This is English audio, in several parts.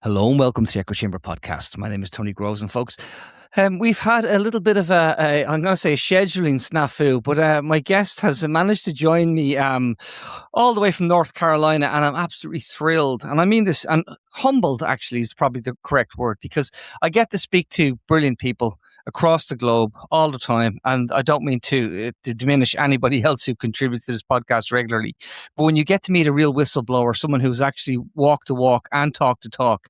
Hello and welcome to the Echo Chamber podcast. My name is Tony Groves, and folks, we've had a little bit of I'm going to say a scheduling snafu, but my guest has managed to join me all the way from North Carolina, and I'm absolutely thrilled. And I mean this, and humbled actually is probably the correct word, because I get to speak to brilliant people across the globe all the time, and I don't mean to diminish anybody else who contributes to this podcast regularly. But when you get to meet a real whistleblower, someone who's actually walked the walk and talked the talk,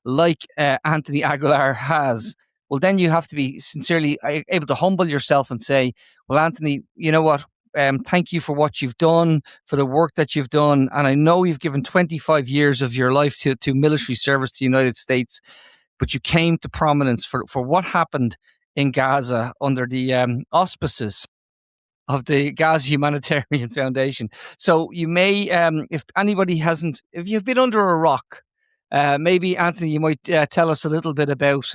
like Anthony Aguilar has, well, then you have to be sincerely able to humble yourself and say, well, Anthony, you know what? Thank you for what you've done, for the work that you've done. And I know you've given 25 years of your life to military service to the United States, but you came to prominence for what happened in Gaza under the auspices of the Gaza Humanitarian Foundation. So you may, if anybody hasn't, if you've been under a rock, maybe, Anthony, you might tell us a little bit about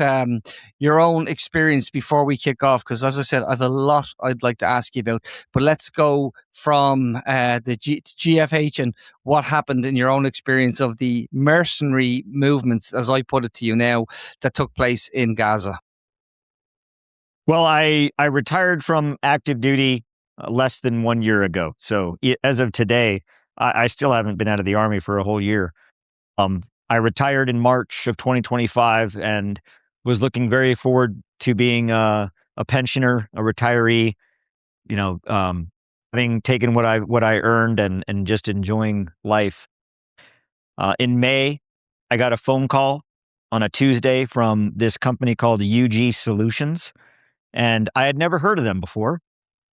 your own experience before we kick off, because as I said, I've a lot I'd like to ask you about. But let's go from the GFH and what happened in your own experience of the mercenary movements, as I put it to you now, that took place in Gaza. Well, I retired from active duty less than 1 year ago. So as of today, I still haven't been out of the Army for a whole year. I retired in March of 2025 and was looking very forward to being a pensioner, a retiree, having taken what I earned and just enjoying life. In May, I got a phone call on a Tuesday from this company called UG Solutions, and I had never heard of them before.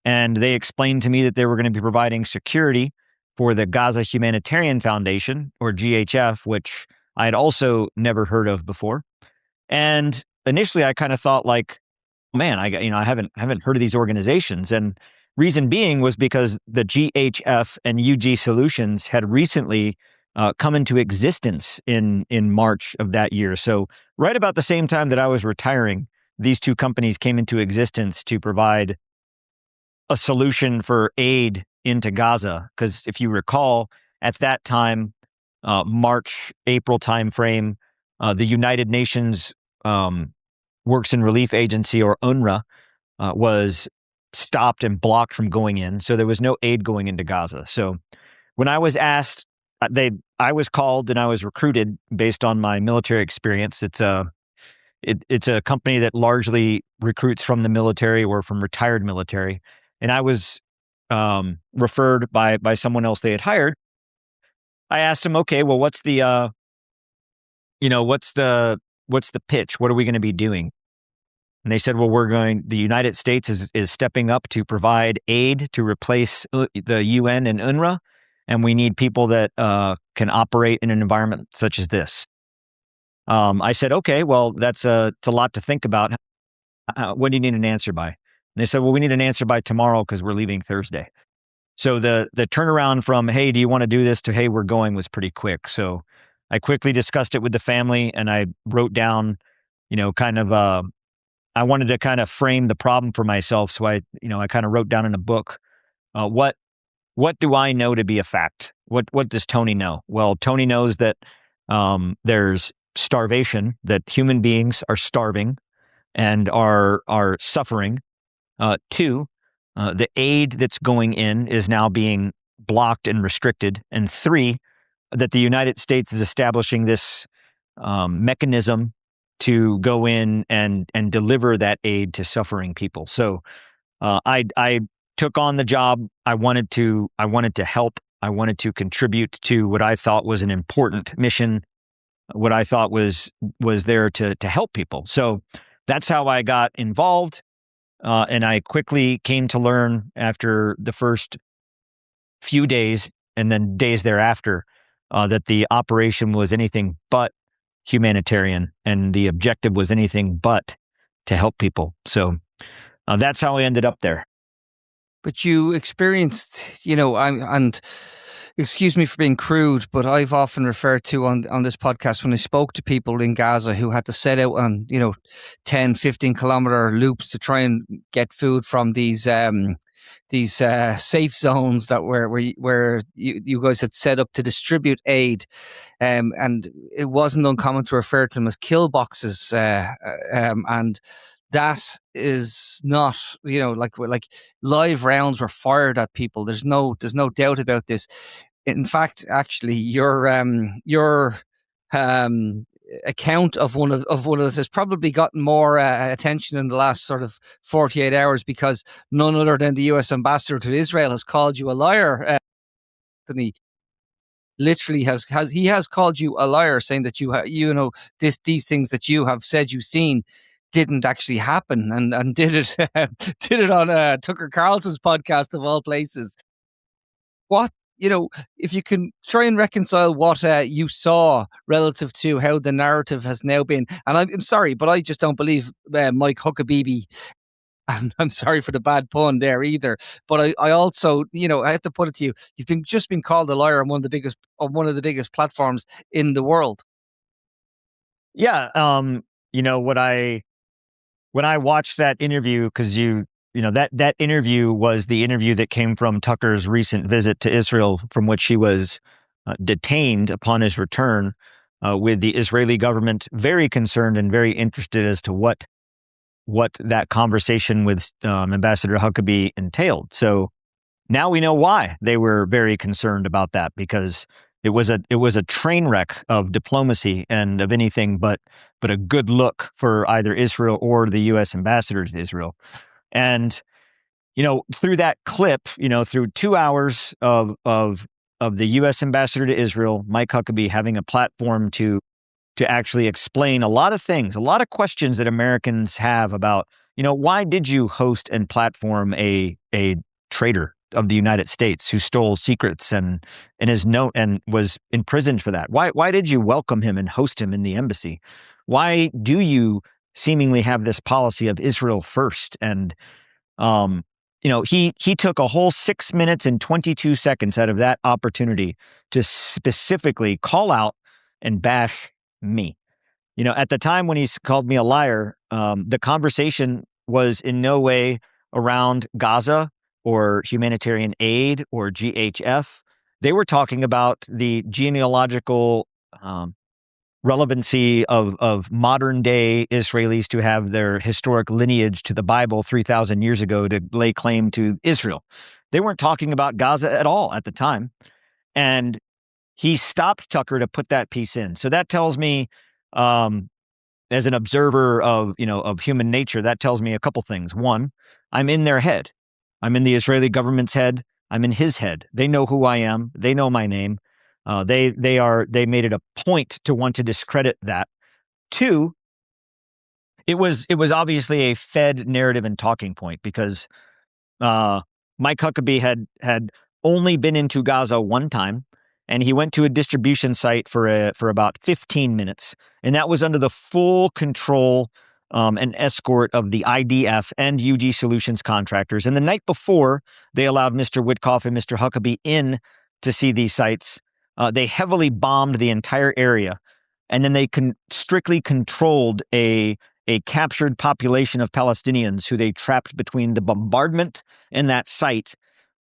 And they explained to me that they were going to be providing security for the Gaza Humanitarian Foundation, or GHF, which I had also never heard of before. And initially, I kind of thought, like, man, I haven't heard of these organizations. And reason being was because the GHF and UG Solutions had recently come into existence in March of that year. So right about the same time that I was retiring, these two companies came into existence to provide a solution for aid into Gaza. Because if you recall, at that time, March, April timeframe, the United Nations Works and Relief Agency, or UNRWA, was stopped and blocked from going in. So there was no aid going into Gaza. So when I was asked, I was called and I was recruited based on my military experience. It's a company that largely recruits from the military or from retired military. And I was referred by someone else they had hired. I asked him, okay, well, what's the pitch? What are we going to be doing? And they said, well, the United States is stepping up to provide aid to replace the UN and UNRWA. And we need people that can operate in an environment such as this. I said, okay, well, it's a lot to think about. When do you need an answer by? And they said, well, we need an answer by tomorrow because we're leaving Thursday. So the turnaround from, hey, do you want to do this, to, hey, we're going, was pretty quick. So I quickly discussed it with the family, and I wrote down, I wanted to kind of frame the problem for myself. So I kind of wrote down in a book, what do I know to be a fact? What does Tony know? Well, Tony knows that there's starvation, that human beings are starving and are suffering. 2, the aid that's going in is now being blocked and restricted. And 3, that the United States is establishing this mechanism to go in and deliver that aid to suffering people. So I took on the job. I wanted to help. I wanted to contribute to what I thought was an important mission, what I thought was there to help people. So that's how I got involved. And I quickly came to learn after the first few days and then days thereafter that the operation was anything but humanitarian, and the objective was anything but to help people. So that's how I ended up there. But you experienced, and excuse me for being crude, but I've often referred to on this podcast when I spoke to people in Gaza who had to set out on, 10, 15 kilometer loops to try and get food from these safe zones that where you guys had set up to distribute aid, and it wasn't uncommon to refer to them as kill boxes, and that is not, like live rounds were fired at people. There's no doubt about this. In fact, actually, your um, account of one of this has probably gotten more attention in the last sort of 48 hours, because none other than the U.S. ambassador to Israel has called you a liar. Anthony literally has called you a liar, saying that these things that you have said you've seen didn't actually happen, and did it did it on Tucker Carlson's podcast of all places. What, if you can try and reconcile what you saw relative to how the narrative has now been, and I'm sorry, but I just don't believe Mike Huckabee. And I'm sorry for the bad pun there either. But I also, I have to put it to you, just been called a liar on one of the biggest platforms in the world. Yeah. When I watched that interview, because that interview was the interview that came from Tucker's recent visit to Israel, from which he was detained upon his return, with the Israeli government very concerned and very interested as to what that conversation with Ambassador Huckabee entailed. So now we know why they were very concerned about that, because it was a train wreck of diplomacy and of anything but a good look for either Israel or the U.S. ambassador to Israel. And through that clip, through 2 hours of the U.S. ambassador to Israel, Mike Huckabee, having a platform to actually explain a lot of things, a lot of questions that Americans have about, why did you host and platform a traitor of the United States who stole secrets and was imprisoned for that? Why did you welcome him and host him in the embassy? Why do you seemingly have this policy of Israel first? And he took a whole 6 minutes and 22 seconds out of that opportunity to specifically call out and bash me. At the time when he called me a liar, the conversation was in no way around Gaza or humanitarian aid or GHF. They were talking about the genealogical relevancy of modern day Israelis to have their historic lineage to the Bible 3,000 years ago to lay claim to Israel. They weren't talking about Gaza at all at the time. And he stopped Tucker to put that piece in. So that tells me, as an observer of human nature, that tells me a couple things. One, I'm in their head. I'm in the Israeli government's head. I'm in his head. They know who I am. They know my name. They made it a point to want to discredit that. Two, it was obviously a fed narrative and talking point, because Mike Huckabee had only been into Gaza one time, and he went to a distribution site for about 15 minutes, and that was under the full control and escort of the IDF and UG Solutions contractors. And the night before they allowed Mr. Witkoff and Mr. Huckabee in to see these sites, they heavily bombed the entire area, and then they strictly controlled a captured population of Palestinians who they trapped between the bombardment and that site,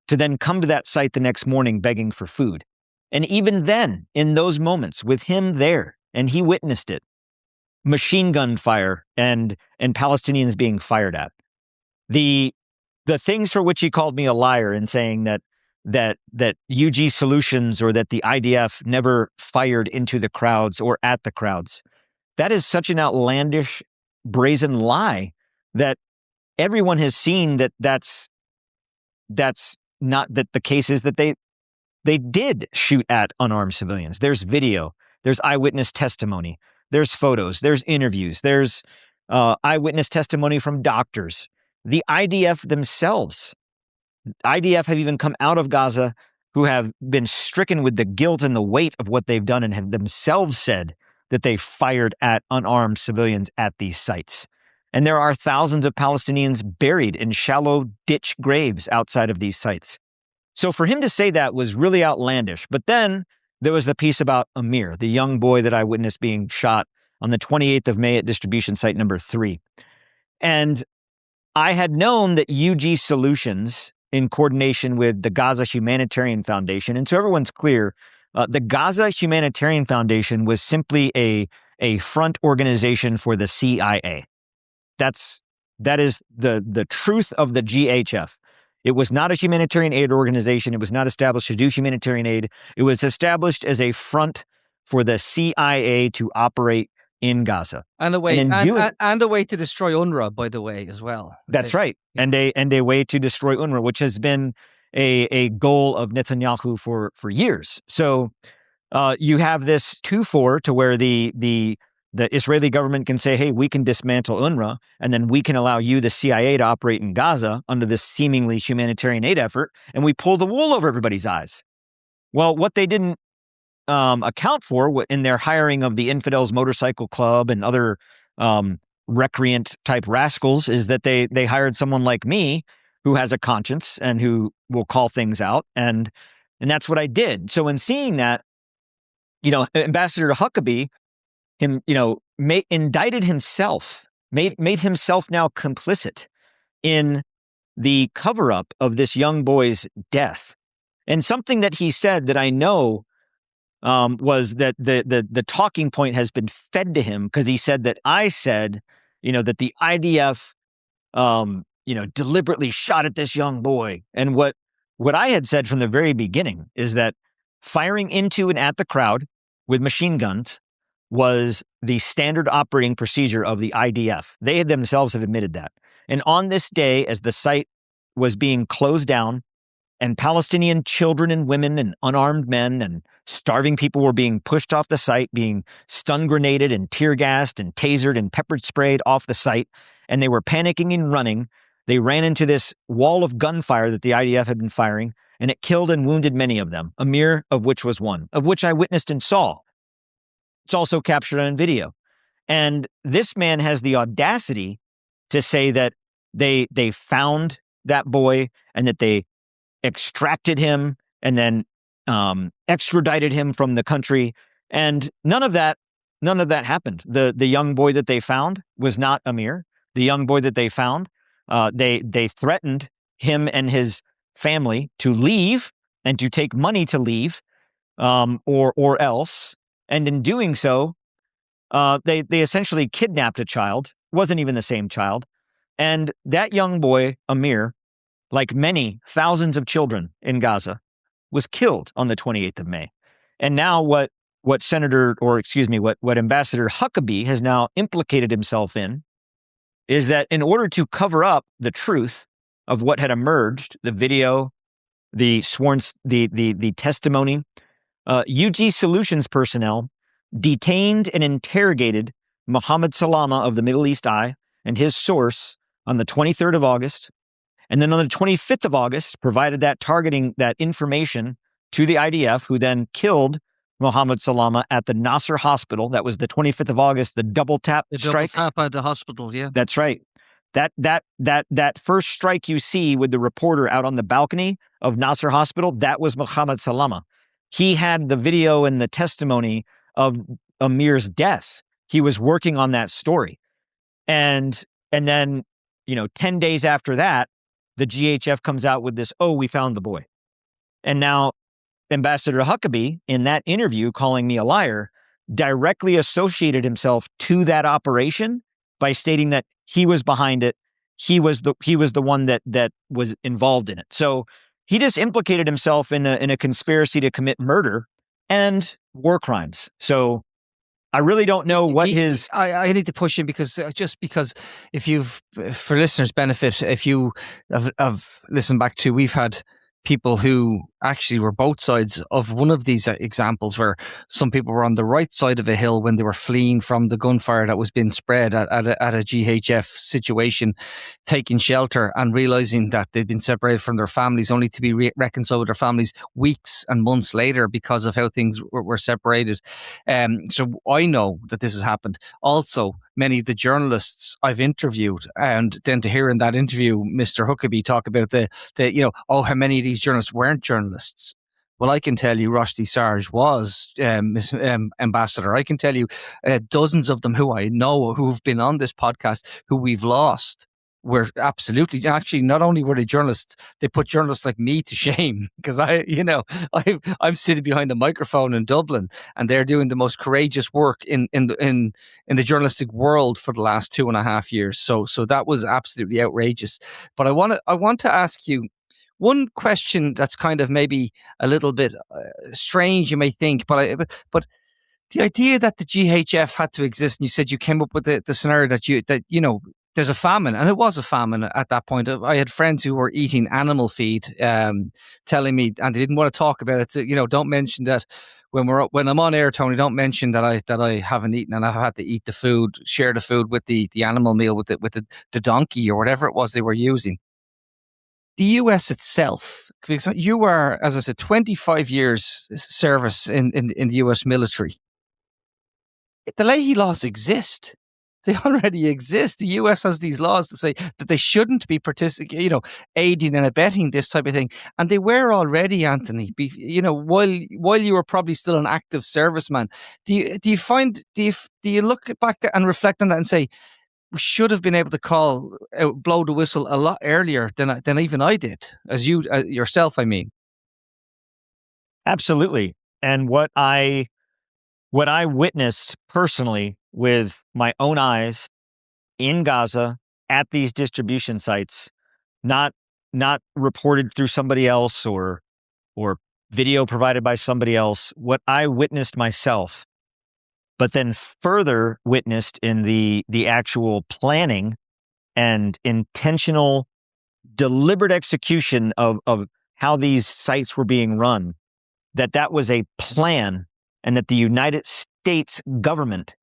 to then come to that site the next morning begging for food. And even then, in those moments, with him there, and he witnessed it, machine gun fire and Palestinians being fired at. The things for which he called me a liar in saying that UG Solutions or that the IDF never fired into the crowds or at the crowds, that is such an outlandish, brazen lie that everyone has seen that's not that the case is that they did shoot at unarmed civilians. There's video, there's eyewitness testimony, there's photos, there's interviews, there's eyewitness testimony from doctors. The IDF themselves, IDF have even come out of Gaza who have been stricken with the guilt and the weight of what they've done and have themselves said that they fired at unarmed civilians at these sites. And there are thousands of Palestinians buried in shallow ditch graves outside of these sites. So for him to say that was really outlandish. But then there was the piece about Amir, the young boy that I witnessed being shot on the 28th of May at distribution site number 3. And I had known that UG Solutions, in coordination with the Gaza Humanitarian Foundation, and so everyone's clear, the Gaza Humanitarian Foundation was simply a front organization for the CIA. That is the truth of the GHF. It was not a humanitarian aid organization. It was not established to do humanitarian aid. It was established as a front for the CIA to operate in Gaza. And a way to destroy UNRWA, by the way, as well. That's right. And a way to destroy UNRWA, which has been a goal of Netanyahu for years. So you have this 2-4 to where the Israeli government can say, hey, we can dismantle UNRWA, and then we can allow you, the CIA, to operate in Gaza under this seemingly humanitarian aid effort, and we pull the wool over everybody's eyes. Well, what they didn't account for in their hiring of the Infidels Motorcycle Club and other recreant type rascals is that they hired someone like me who has a conscience and who will call things out. And that's what I did. So in seeing that, Ambassador Huckabee, indicted himself, made himself now complicit in the cover-up of this young boy's death. And something that he said that I know was that the talking point has been fed to him, because he said that I said, that the IDF, deliberately shot at this young boy. And what I had said from the very beginning is that firing into and at the crowd with machine guns was the standard operating procedure of the IDF. They themselves have admitted that. And on this day, as the site was being closed down, and Palestinian children and women and unarmed men and starving people were being pushed off the site, being stun grenaded and tear gassed and tasered and pepper sprayed off the site, and they were panicking and running. They ran into this wall of gunfire that the IDF had been firing, and it killed and wounded many of them, Amir of which was one, of which I witnessed and saw. It's also captured on video. And this man has the audacity to say that they found that boy and that they extracted him and then extradited him from the country. And none of that happened. The young boy that they found was not Amir. The young boy that they found, they threatened him and his family to leave and to take money to leave, or else. And in doing so, they essentially kidnapped a child. Wasn't even the same child. And that young boy, Amir, like many thousands of children in Gaza, was killed on the 28th of May. And now what Ambassador Huckabee has now implicated himself in is that in order to cover up the truth of what had emerged, the video, the sworn, the testimony, UG Solutions personnel detained and interrogated Mohammed Salama of the Middle East Eye and his source on the 23rd of August. And then on the 25th of August, provided that information to the IDF, who then killed Mohammed Salama at the Nasser hospital. That was the 25th of August, the double tap strike. Double tap at the hospital, yeah. That's right. That first strike you see with the reporter out on the balcony of Nasser Hospital, that was Mohammed Salama. He had the video and the testimony of Amir's death. He was working on that story. And then, 10 days after that, the GHF comes out with this, we found the boy. And now Ambassador Huckabee, in that interview calling me a liar, directly associated himself to that operation by stating that he was behind it. He was the one that was involved in it. So he just implicated himself in a conspiracy to commit murder and war crimes. So I really don't know what his... I need to push him because for listeners' benefit, if you have listened back to, we've had people who actually were both sides of one of these examples, where some people were on the right side of a hill when they were fleeing from the gunfire that was being spread at a GHF situation, taking shelter and realizing that they'd been separated from their families, only to be reconciled with their families weeks and months later because of how things were separated. So I know that this has happened. Also, many of the journalists I've interviewed, and then to hear in that interview Mr. Huckabee talk about how many of these these journalists weren't journalists. Well, I can tell you Rushdie Sarge was ambassador. I can tell you dozens of them who I know who've been on this podcast who we've lost were absolutely, actually, not only were they journalists, they put journalists like me to shame, because I'm sitting behind a microphone in Dublin, and they're doing the most courageous work in the journalistic world for the last 2.5 years. So that was absolutely outrageous. But I want to ask you one question that's kind of maybe a little bit strange, you may think, but the idea that the GHF had to exist, and you said you came up with the scenario that there's a famine, and it was a famine at that point. I had friends who were eating animal feed, telling me, and they didn't want to talk about it. So, don't mention that when I'm on air, Tony. Don't mention that I haven't eaten and I've had to eat the food, share the food with the animal meal with the donkey or whatever it was they were using. The US itself, because you were, as I said, 25 years service in the US military. The Leahy laws exist. They already exist. The US has these laws to say that they shouldn't be aiding and abetting this type of thing. And they were already, Anthony, while you were probably still an active serviceman. Do you look back and reflect on that and say, we should have been able to blow the whistle a lot earlier than even I did, as you yourself, I mean? Absolutely. And what I witnessed personally with my own eyes in Gaza at these distribution sites, not reported through somebody else or video provided by somebody else, what I witnessed myself, but then further witnessed in the actual planning and intentional, deliberate execution of how these sites were being run, that was a plan, and that the United States government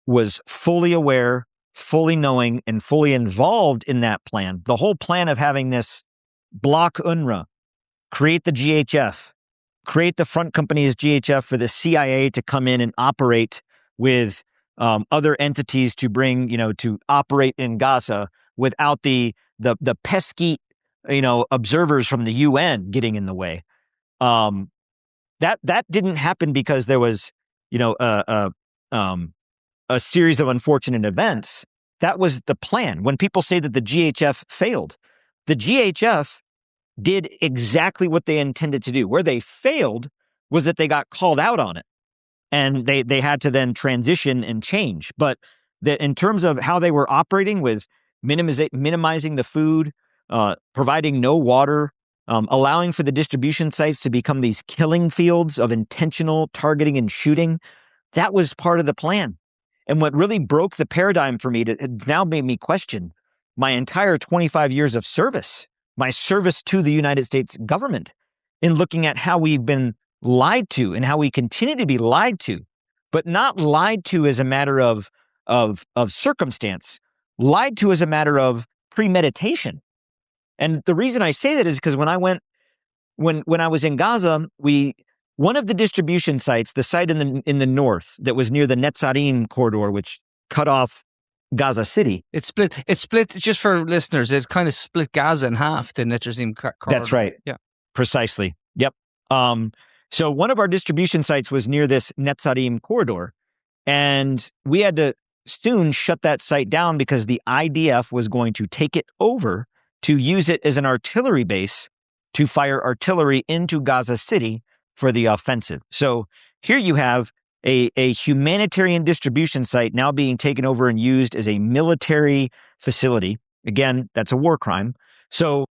was fully aware, fully knowing, and fully involved in that plan. The whole plan of having this block UNRWA, create the GHF, create the front company as GHF for the CIA to come in and operate with other entities to bring, to operate in Gaza without the pesky, observers from the UN getting in the way. That didn't happen because there was, a series of unfortunate events. That was the plan. When people say that the GHF failed, the GHF did exactly what they intended to do. Where they failed was that they got called out on it, and they had to then transition and change. But in terms of how they were operating with minimizing the food, providing no water, allowing for the distribution sites to become these killing fields of intentional targeting and shooting, that was part of the plan. And what really broke the paradigm for me, it now made me question my entire 25 years of service, my service to the United States government, in looking at how we've been lied to and how we continue to be lied to, but not lied to as a matter of circumstance, lied to as a matter of premeditation. And the reason I say that is because when I was in Gaza, one of the distribution sites, the site in the north that was near the Netzarim corridor, which cut off Gaza City. It split just for listeners. It kind of split Gaza in half, the Netzarim corridor. That's right. Yeah, precisely. Yep. So one of our distribution sites was near this Netzarim corridor, and we had to soon shut that site down because the IDF was going to take it over to use it as an artillery base to fire artillery into Gaza City for the offensive. So here you have a humanitarian distribution site now being taken over and used as a military facility. Again, that's a war crime. So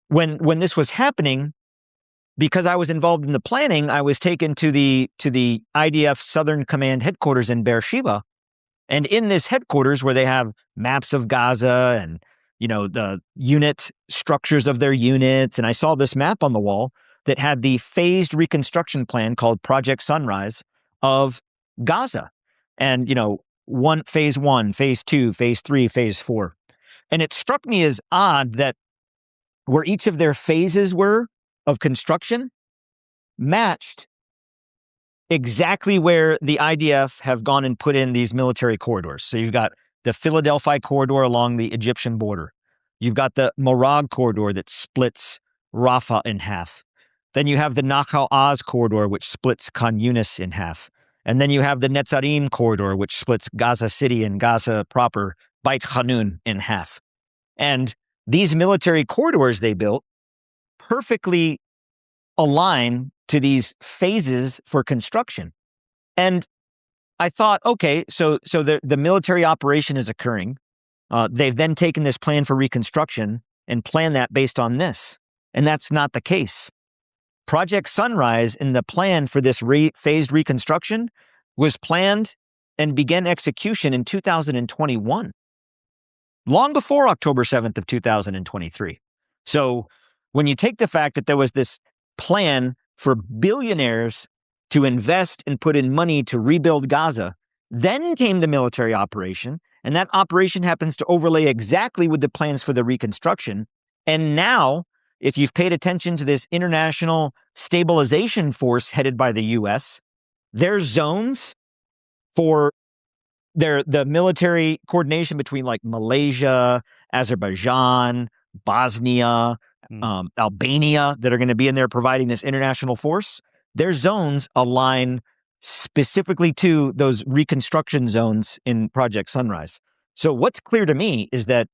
when this was happening, because I was involved in the planning, I was taken to the IDF Southern Command headquarters in Beersheba. And in this headquarters, where they have maps of Gaza and the unit structures of their units, and I saw this map on the wall that had the phased reconstruction plan called Project Sunrise of Gaza. And, phase 1, phase 2, phase 3, phase 4. And it struck me as odd that where each of their phases were of construction matched exactly where the IDF have gone and put in these military corridors. So you've got the Philadelphia corridor along the Egyptian border. You've got the Morag corridor that splits Rafah in half. Then you have the Nahal Oz corridor, which splits Khan Yunis in half. And then you have the Netzarim corridor, which splits Gaza City and Gaza proper, Beit Hanun, in half. And these military corridors they built perfectly align to these phases for construction. And I thought, okay, so the military operation is occurring. They've then taken this plan for reconstruction and planned that based on this. And that's not the case. Project Sunrise in the plan for this phased reconstruction was planned and began execution in 2021, long before October 7th of 2023. So when you take the fact that there was this plan for billionaires to invest and put in money to rebuild Gaza, then came the military operation, and that operation happens to overlay exactly with the plans for the reconstruction. And now, if you've paid attention to this international stabilization force headed by the U.S., there's zones for the military coordination between like Malaysia, Azerbaijan, Bosnia, Albania that are going to be in there providing this international force. Their zones align specifically to those reconstruction zones in Project Sunrise. So what's clear to me is that,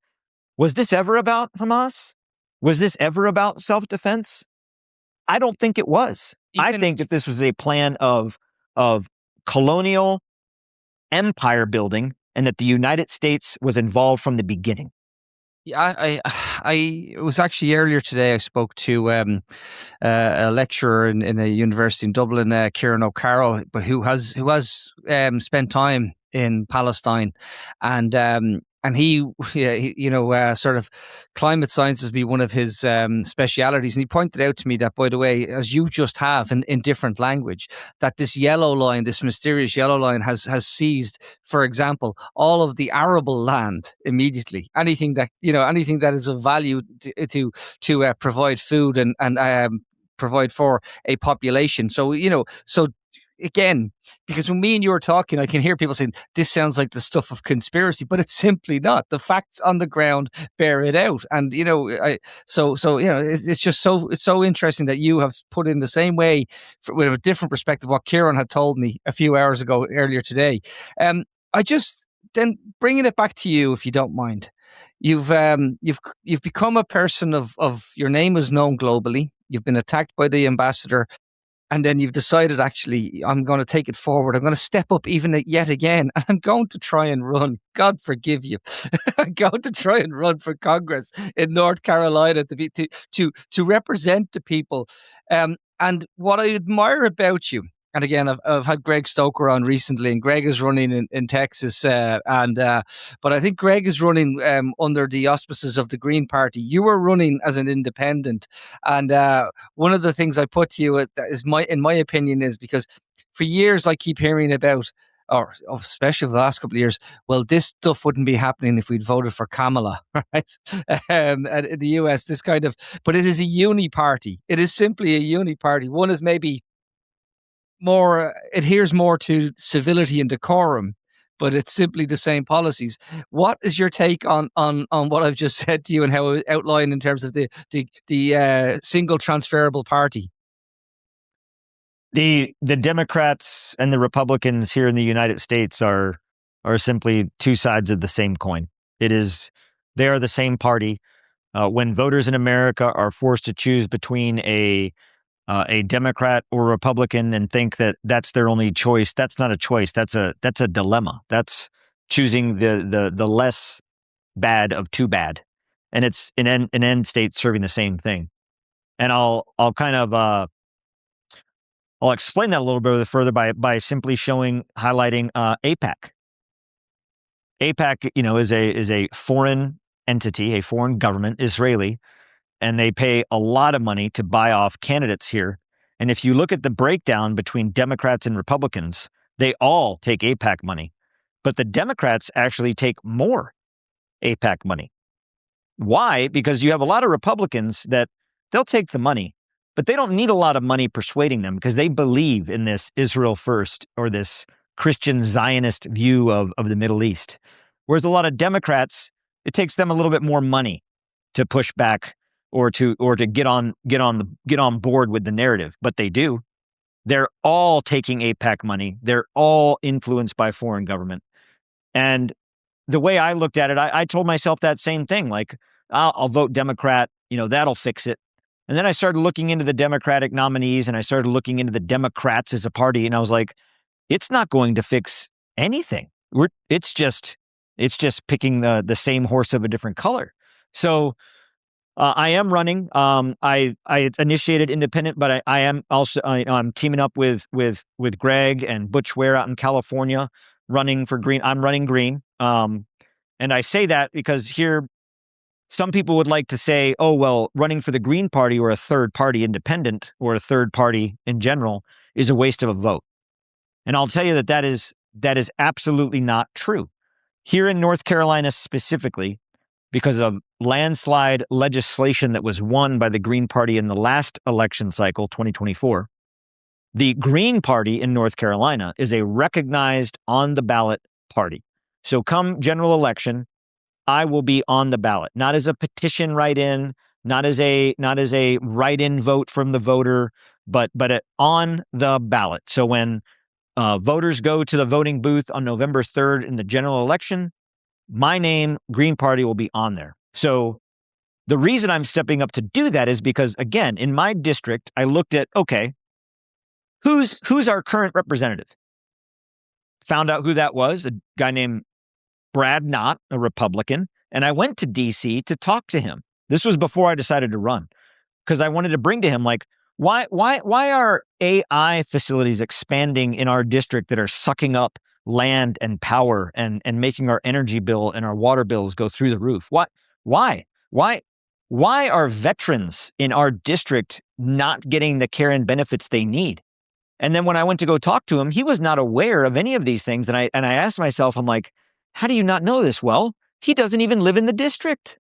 was this ever about Hamas? Was this ever about self-defense? I don't think it was. I think that this was a plan of colonial empire building, and that the United States was involved from the beginning. Yeah, it was actually earlier today. I spoke to a lecturer in a university in Dublin, Kieran O'Carroll, but who has spent time in Palestine, and he sort of climate science has been one of his specialities. And he pointed out to me that, by the way, as you just have in different language, that this yellow line, this mysterious yellow line, has seized, for example, all of the arable land immediately. Anything that is of value to provide food and provide for a population. So again, because when me and you are talking, I can hear people saying this sounds like the stuff of conspiracy, but it's simply not. The facts on the ground bear it out, and it's just it's so interesting that you have put in the same way with a different perspective what Kieran had told me a few hours ago earlier today. I just then bringing it back to you, if you don't mind. You've become a person of your name is known globally. You've been attacked by the ambassador. And then you've decided, actually, I'm going to take it forward. I'm going to step up even yet again. And I'm going to try and run. God forgive you. I'm going to try and run for Congress in North Carolina to represent the people. And what I admire about you, and again, I've had Greg Stoker on recently, and Greg is running in Texas, but I think Greg is running under the auspices of the Green Party. You are running as an independent, and one of the things I put to you in my opinion, is because for years I keep hearing about, or especially for the last couple of years, well, this stuff wouldn't be happening if we'd voted for Kamala, right? In the US, this kind of, but it is a uni party. It is simply a uni party. One is maybe more adheres more to civility and decorum, but it's simply the same policies. What is your take on what I've just said to you and how I outlined in terms of the single transferable party? The Democrats and the Republicans here in the United States are simply two sides of the same coin. They are the same party. When voters in America are forced to choose between a Democrat or Republican and think that that's their only choice, that's not a choice. That's a dilemma. That's choosing the less bad of two bad, and it's an end state serving the same thing. And I'll explain that a little bit further by simply highlighting AIPAC. AIPAC, is a foreign entity, a foreign government, Israeli. And they pay a lot of money to buy off candidates here. And if you look at the breakdown between Democrats and Republicans, they all take AIPAC money. But the Democrats actually take more AIPAC money. Why? Because you have a lot of Republicans that they'll take the money, but they don't need a lot of money persuading them because they believe in this Israel first, or this Christian Zionist view of the Middle East. Whereas a lot of Democrats, it takes them a little bit more money to push back to get on board with the narrative, but they do. They're all taking AIPAC money. They're all influenced by foreign government. And the way I looked at it, I told myself that same thing. Like, I'll vote Democrat, that'll fix it. And then I started looking into the Democratic nominees, and I started looking into the Democrats as a party, and I was like, it's not going to fix anything. It's just picking the same horse of a different color. So I am running. I initiated independent, but I am also I'm teaming up with Greg and Butch Ware out in California, running for Green. I'm running Green. And I say that because here, some people would like to say, oh, well, running for the Green Party or a third party independent or a third party in general is a waste of a vote. And I'll tell you that is absolutely not true. Here in North Carolina specifically, because of landslide legislation that was won by the Green Party in the last election cycle, 2024, the Green Party in North Carolina is a recognized on-the-ballot party. So come general election, I will be on the ballot, not as a petition write-in, not as a write-in vote from the voter, but on the ballot. So when voters go to the voting booth on November 3rd in the general election, my name, Green Party, will be on there. So the reason I'm stepping up to do that is because, again, in my district, I looked at, okay, who's our current representative? Found out who that was, a guy named Brad Knott, a Republican, and I went to D.C. to talk to him. This was before I decided to run, because I wanted to bring to him, like, why are AI facilities expanding in our district that are sucking up land and power and making our energy bill and our water bills go through the roof? Why are veterans in our district not getting the care and benefits they need? And then when I went to go talk to him, he was not aware of any of these things. And I asked myself, I'm like, how do you not know this? Well, he doesn't even live in the district.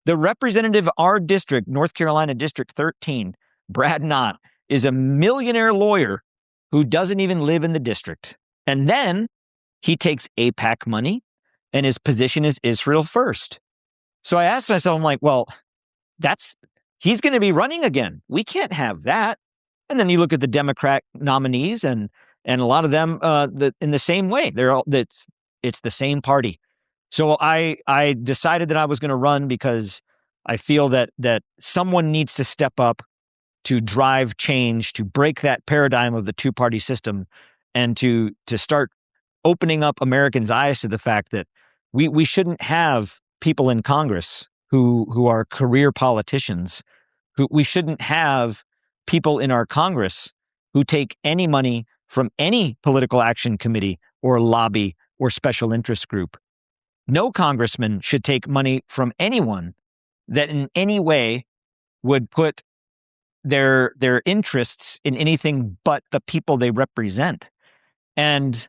The representative of our district, North Carolina District 13, Brad Knott, is a millionaire lawyer who doesn't even live in the district. And then he takes AIPAC money, and his position is Israel first. So I asked myself, I'm like, well, he's going to be running again. We can't have that. And then you look at the Democrat nominees, and a lot of them in the same way. It's the same party. So I decided that I was going to run because I feel that someone needs to step up to drive change, to break that paradigm of the two-party system, and to start opening up Americans' eyes to the fact that we shouldn't have people in Congress who are career politicians. We shouldn't have people in our Congress who take any money from any political action committee or lobby or special interest group. No congressman should take money from anyone that in any way would put their interests in anything but the people they represent. And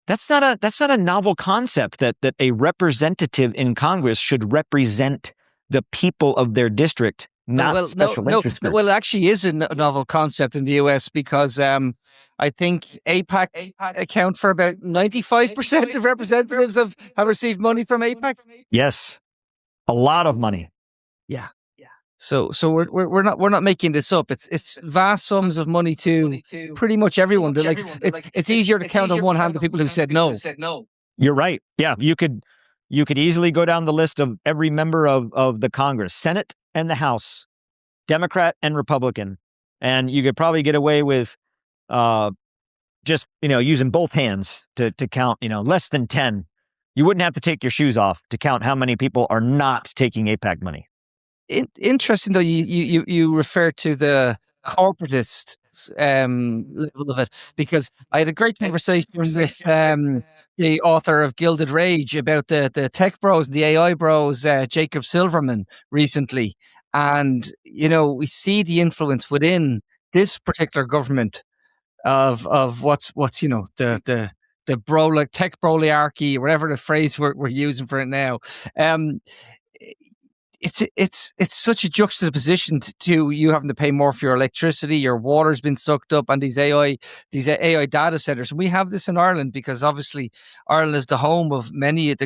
that's not a novel concept that a representative in Congress should represent the people of their district, not special interest groups. Well, it actually is a novel concept in the US because I think AIPAC account for about 95% of representatives have received money from AIPAC. Yes, a lot of money. Yeah. So we're not making this up. It's vast sums of money to pretty much everyone. It's easier to count on one hand the people who said no. You're right. Yeah, you could easily go down the list of every member of the Congress, Senate and the House, Democrat and Republican, and you could probably get away with just using both hands to count less than 10. You wouldn't have to take your shoes off to count how many people are not taking AIPAC money. Interesting though, you refer to the corporatist level of it, because I had a great conversation with the author of Gilded Rage about the tech bros, the AI bros, Jacob Silverman recently, and we see the influence within this particular government of what's the tech broliarchy, whatever the phrase we're using for it now. it's such a juxtaposition to you having to pay more for your electricity, your water's been sucked up, and these AI data centers. And we have this in Ireland because obviously Ireland is the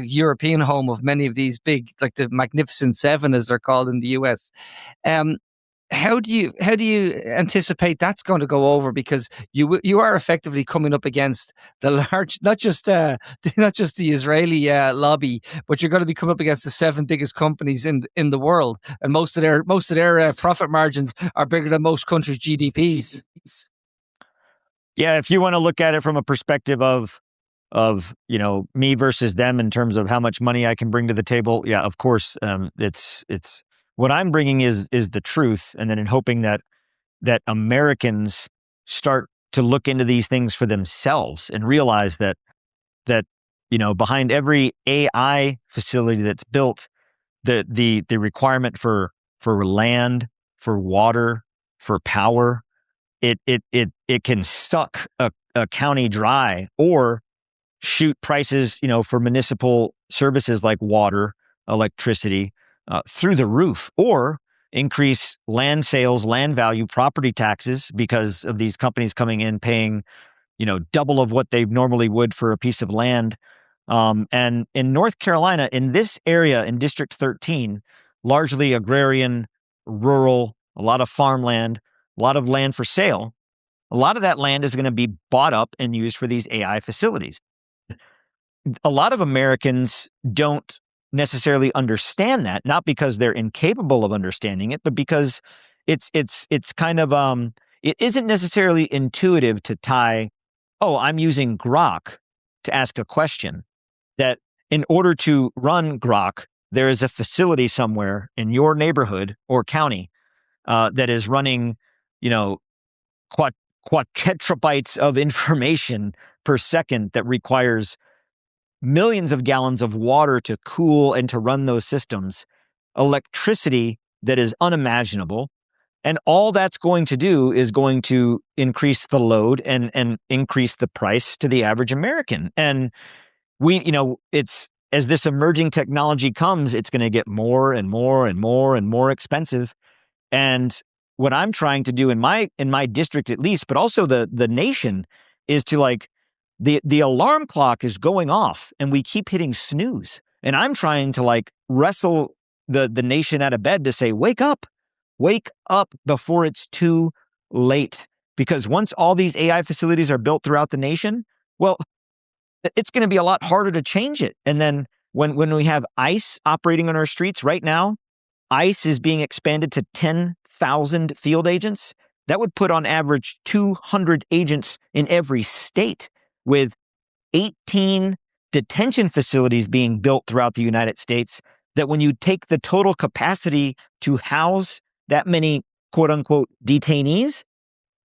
European home of many of these big, like the Magnificent Seven, as they're called in the US. Um, how do you anticipate that's going to go over? Because you are effectively coming up against the large, not just the Israeli lobby, but you're going to be coming up against the seven biggest companies in the world, and most of their profit margins are bigger than most countries' GDPs. Yeah, if you want to look at it from a perspective of me versus them in terms of how much money I can bring to the table, yeah, of course, it's what I'm bringing is the truth, and then in hoping that Americans start to look into these things for themselves and realize that behind every AI facility that's built, the requirement for land, for water, for power, it can suck a county dry or shoot prices, for municipal services like water, electricity, through the roof, or increase land sales, land value, property taxes because of these companies coming in paying, double of what they normally would for a piece of land. And in North Carolina, in this area, in District 13, largely agrarian, rural, a lot of farmland, a lot of land for sale. A lot of that land is going to be bought up and used for these AI facilities. A lot of Americans don't necessarily understand that, not because they're incapable of understanding it, but because it's kind of it isn't necessarily intuitive to tie, oh, I'm using Grok to ask a question. That in order to run Grok, there is a facility somewhere in your neighborhood or county that is running, quadtetrabytes of information per second that requires millions of gallons of water to cool and to run those systems, electricity that is unimaginable. And all that's going to do is going to increase the load and increase the price to the average American. And it's as this emerging technology comes, it's going to get more and more and more and more expensive. And what I'm trying to do in my district, at least, but also the nation, is to the alarm clock is going off and we keep hitting snooze. And I'm trying to wrestle the nation out of bed to say, wake up before it's too late. Because once all these AI facilities are built throughout the nation, well, it's going to be a lot harder to change it. And then when we have ICE operating on our streets right now, ICE is being expanded to 10,000 field agents. That would put on average 200 agents in every state, with 18 detention facilities being built throughout the United States, that when you take the total capacity to house that many quote unquote detainees,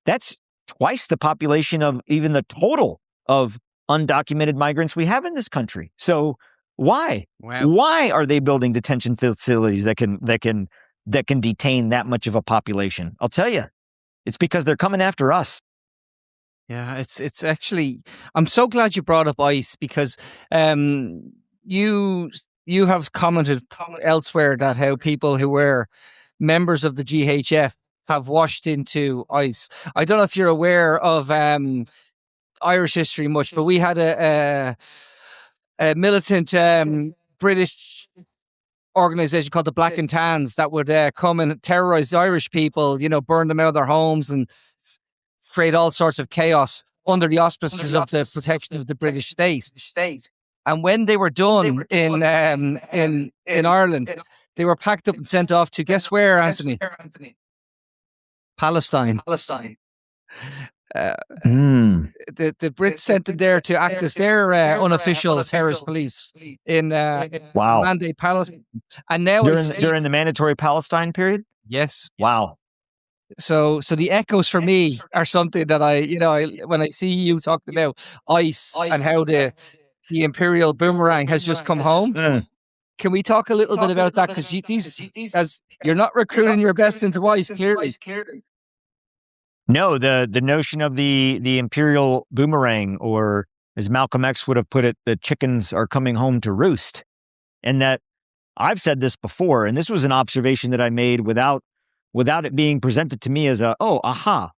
that's twice the population of even the total of undocumented migrants we have in this country. So why? Wow. Why are they building detention facilities that can detain that much of a population? I'll tell you, it's because they're coming after us. Yeah, it's actually, I'm so glad you brought up ICE, because you have commented elsewhere that how people who were members of the GHF have washed into ICE. I don't know if you're aware of Irish history much, but we had a militant British organization called the Black and Tans that would come and terrorize the Irish people, burn them out of their homes and create all sorts of chaos under the auspices of the protection of the British state. And when they were done in Ireland, they were packed up and sent off to, guess where, Anthony? Palestine. The Brits sent them there to act as their unofficial terrorist police in Mandate Palestine. And now during the mandatory Palestine period? Yes. Wow. So the echoes for me are something that I when I see you talking about ICE and how the imperial boomerang has just come home. Can we talk a little bit about that? Because as you're not recruiting your best into ICE, clearly. No, the notion of the imperial boomerang, or as Malcolm X would have put it, the chickens are coming home to roost, and that I've said this before, and this was an observation that I made without it being presented to me as aha.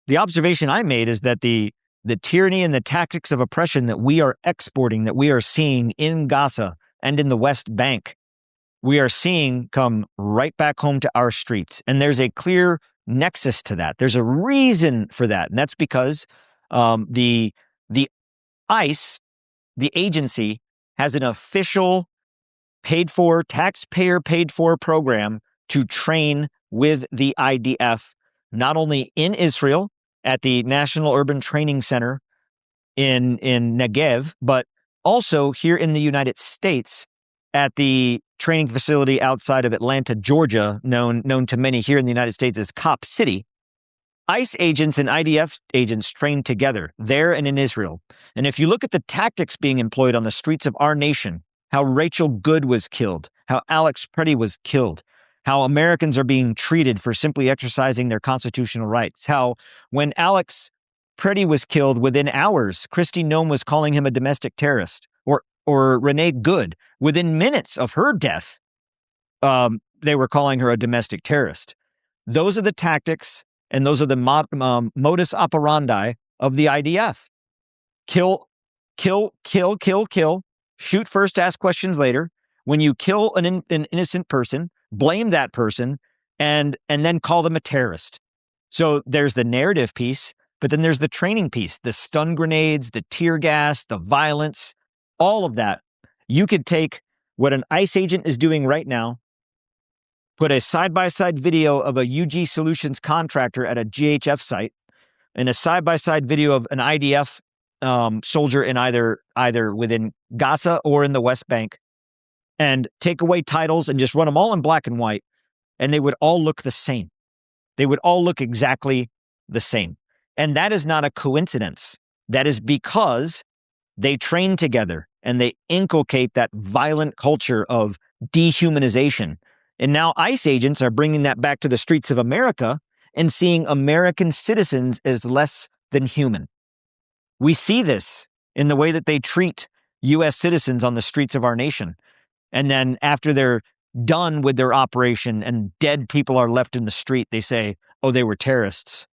The observation I made is that the tyranny and the tactics of oppression that we are exporting, that we are seeing in Gaza and in the West Bank, we are seeing come right back home to our streets. And there's a clear nexus to that. There's a reason for that. And that's because the ICE, the agency, has an official paid for, taxpayer paid for program to train with the IDF, not only in Israel at the National Urban Training Center in Negev, but also here in the United States at the training facility outside of Atlanta, Georgia, known to many here in the United States as Cop City. ICE agents and IDF agents trained together there and in Israel. And if you look at the tactics being employed on the streets of our nation, how Rachel Good was killed, how Alex Preddy was killed, how Americans are being treated for simply exercising their constitutional rights, how when Alex Preddy was killed within hours, Kristi Noem was calling him a domestic terrorist, or Renee Good, within minutes of her death, they were calling her a domestic terrorist. Those are the tactics and those are the modus operandi of the IDF. Kill, kill, kill, kill, kill. Shoot first, ask questions later. When you kill an innocent person, blame that person, and then call them a terrorist. So there's the narrative piece, but then there's the training piece, the stun grenades, the tear gas, the violence, all of that. You could take what an ICE agent is doing right now, put a side-by-side video of a UG Solutions contractor at a GHF site, and a side-by-side video of an IDF soldier in either within Gaza or in the West Bank, and take away titles and just run them all in black and white, and they would all look the same. They would all look exactly the same. And that is not a coincidence. That is because they train together and they inculcate that violent culture of dehumanization. And now ICE agents are bringing that back to the streets of America and seeing American citizens as less than human. We see this in the way that they treat U.S. citizens on the streets of our nation. And then after they're done with their operation and dead people are left in the street, they say, oh, they were terrorists.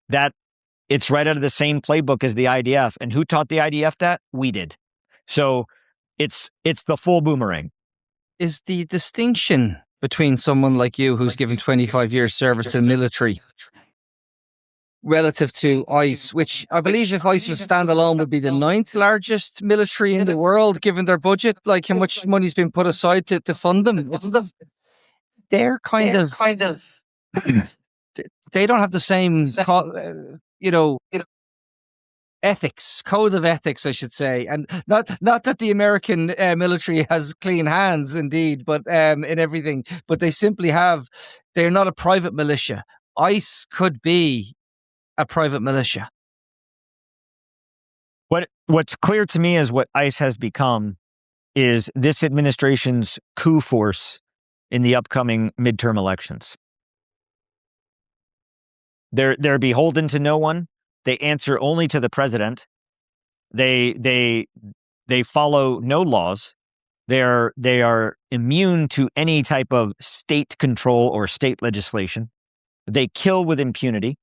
That it's right out of the same playbook as the IDF. And who taught the IDF that? We did. So it's the full boomerang. Is the distinction between someone like you who's given 25 years service to the military relative to ICE, which I believe if ICE was standalone would be the 9th largest military in the world, given their budget, like how much money's been put aside to fund them. They're kind of they don't have the same, ethics, code of ethics, I should say. And not that the American military has clean hands, indeed, but in everything, but they simply they're not a private militia. ICE could be a private militia. What's clear to me is what ICE has become is this administration's coup force in the upcoming midterm elections. They're beholden to no one. They answer only to the president. They follow no laws. They are immune to any type of state control or state legislation. They kill with impunity.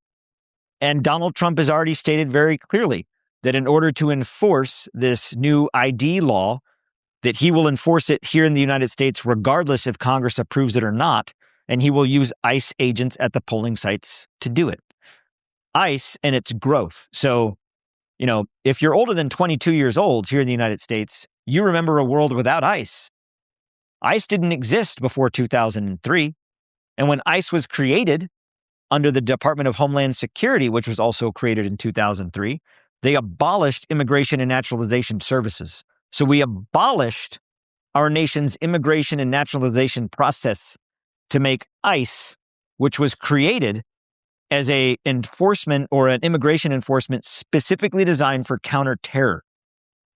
And Donald Trump has already stated very clearly that in order to enforce this new ID law, that he will enforce it here in the United States regardless if Congress approves it or not, and he will use ICE agents at the polling sites to do it. ICE and its growth. So, if you're older than 22 years old here in the United States, you remember a world without ICE. ICE didn't exist before 2003. And when ICE was created under the Department of Homeland Security, which was also created in 2003, they abolished immigration and naturalization services. So we abolished our nation's immigration and naturalization process to make ICE, which was created as a enforcement or an immigration enforcement specifically designed for counterterror,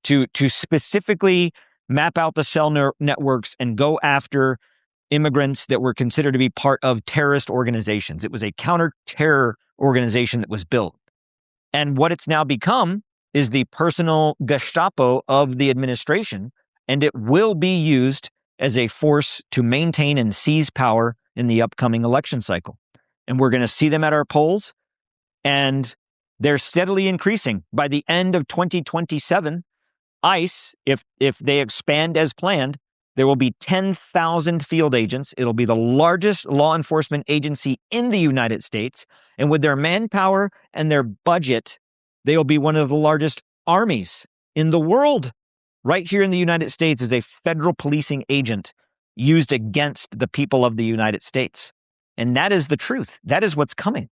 to specifically map out the cell networks and go after immigrants that were considered to be part of terrorist organizations. It was a counter-terror organization that was built. And what it's now become is the personal Gestapo of the administration, and it will be used as a force to maintain and seize power in the upcoming election cycle. And we're going to see them at our polls, and they're steadily increasing. By the end of 2027, ICE, if they expand as planned, there will be 10,000 field agents. It'll be the largest law enforcement agency in the United States. And with their manpower and their budget, they will be one of the largest armies in the world. Right here in the United States is a federal policing agent used against the people of the United States. And that is the truth. That is what's coming.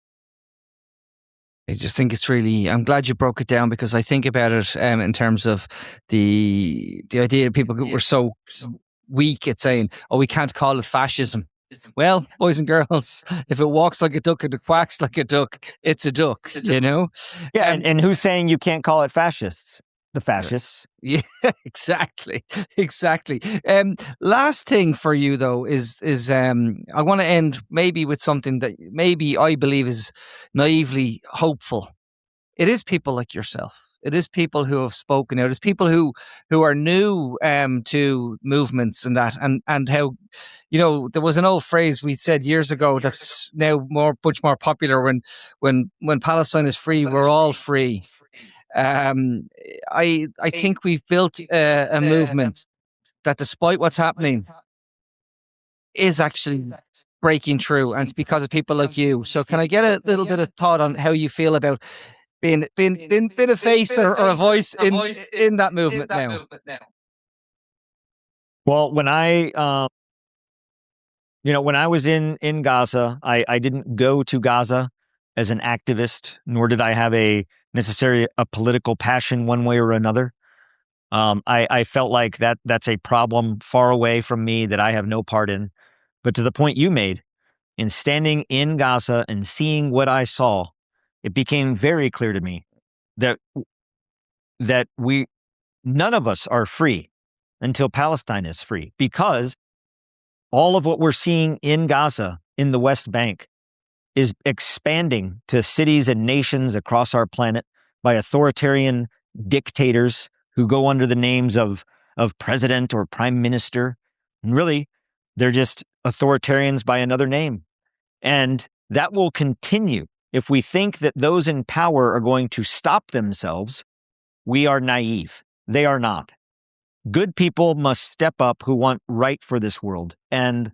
I just think it's really, I'm glad you broke it down, because I think about it in terms of the idea that people were so weak at saying, oh, we can't call it fascism. Well, boys and girls, if it walks like a duck and it quacks like a duck, it's a duck, you know? Yeah, and who's saying you can't call it fascists? The fascists. Yeah, exactly. Last thing for you though is I want to end maybe with something that maybe I believe is naively hopeful. It is people like yourself. It is people who have spoken out. It's people who are new to movements and that, and how, you know, there was an old phrase we said years ago that's now much more popular. When Palestine is free, we're all free. I think we've built a movement that, despite what's happening, is actually breaking through, and it's because of people like you. So, can I get a little bit of thought on how you feel about being a face or a voice in that movement now? Well, when I when I was in Gaza, I didn't go to Gaza as an activist, nor did I have necessarily a political passion one way or another. I felt like that's a problem far away from me that I have no part in. But to the point you made, in standing in Gaza and seeing what I saw, it became very clear to me that none of us are free until Palestine is free, because all of what we're seeing in Gaza, in the West Bank, is expanding to cities and nations across our planet by authoritarian dictators who go under the names of president or prime minister. And really, they're just authoritarians by another name. And that will continue. If we think that those in power are going to stop themselves, we are naive. They are not. Good people must step up who want right for this world. And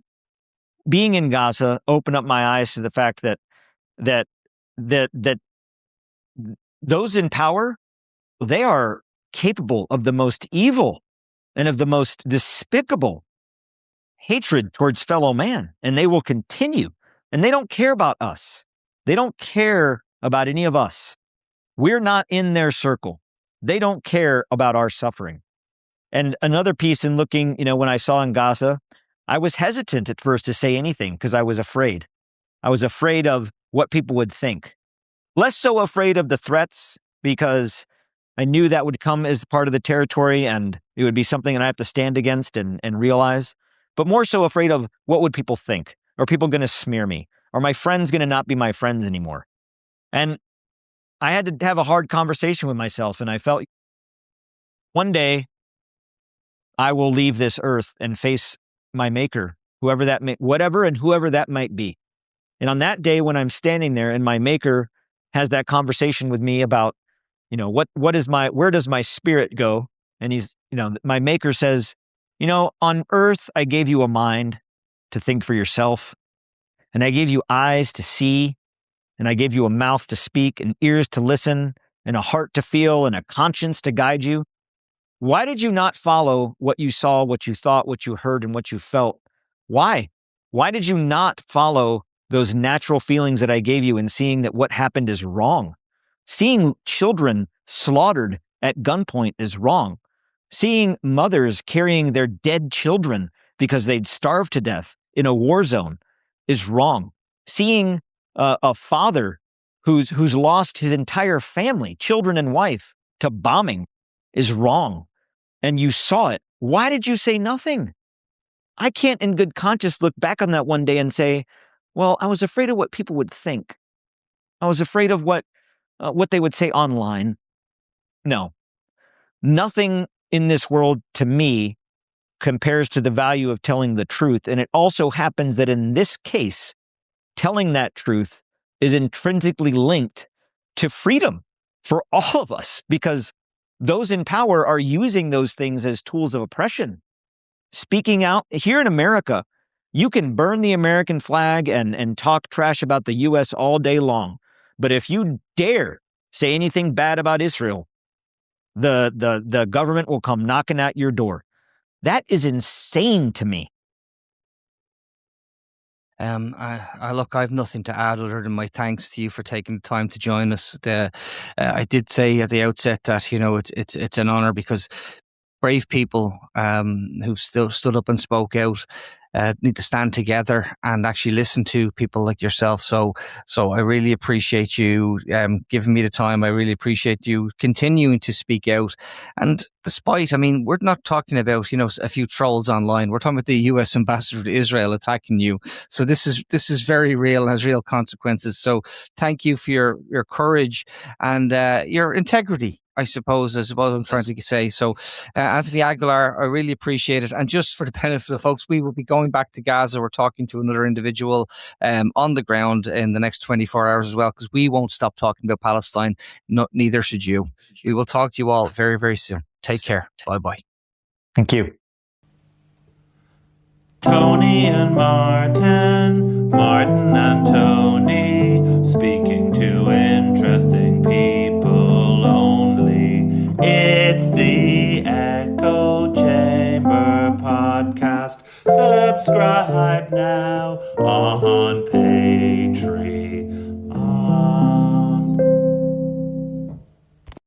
being in Gaza opened up my eyes to the fact that those in power, they are capable of the most evil and of the most despicable hatred towards fellow man, and they will continue. And they don't care about us. They don't care about any of us. We're not in their circle. They don't care about our suffering. And another piece in looking, when I saw in Gaza, I was hesitant at first to say anything because I was afraid. I was afraid of what people would think. Less so afraid of the threats, because I knew that would come as part of the territory and it would be something that I have to stand against and realize. But more so afraid of what would people think? Are people going to smear me? Are my friends going to not be my friends anymore? And I had to have a hard conversation with myself, and I felt one day I will leave this earth and face my maker, whoever that might be. And on that day when I'm standing there and my maker has that conversation with me about, where does my spirit go? And my maker says, on earth, I gave you a mind to think for yourself, and I gave you eyes to see, and I gave you a mouth to speak, and ears to listen, and a heart to feel, and a conscience to guide you. Why did you not follow what you saw, what you thought, what you heard, and what you felt? Why? Why did you not follow those natural feelings that I gave you in seeing that what happened is wrong? Seeing children slaughtered at gunpoint is wrong. Seeing mothers carrying their dead children because they'd starved to death in a war zone is wrong. Seeing a father who's lost his entire family, children and wife, to bombing is wrong. And you saw it. Why did you say nothing? I can't in good conscience look back on that one day and say, well, I was afraid of what people would think. I was afraid of what they would say online. No, nothing in this world to me compares to the value of telling the truth. And it also happens that in this case, telling that truth is intrinsically linked to freedom for all of us, because those in power are using those things as tools of oppression. Speaking out here in America, you can burn the American flag and talk trash about the U.S. all day long. But if you dare say anything bad about Israel, the government will come knocking at your door. That is insane to me. I look, I have nothing to add other than my thanks to you for taking the time to join us. I did say at the outset that, it's an honor, because brave people who've still stood up and spoke out need to stand together and actually listen to people like yourself. So I really appreciate you giving me the time. I really appreciate you continuing to speak out. And despite, we're not talking about, a few trolls online. We're talking about the US ambassador to Israel attacking you. So this is very real and has real consequences. So thank you for your courage and your integrity, I suppose, is what I'm trying to say. So, Anthony Aguilar, I really appreciate it. And just for the benefit of folks, we will be going back to Gaza. We're talking to another individual on the ground in the next 24 hours as well, because we won't stop talking about Palestine. Neither should you. We will talk to you all very, very soon. Take care. Bye-bye. Thank you. Tony and Martin and Tony, speaking to interesting people only. It's the Echo Chamber Podcast. Subscribe now on Patreon.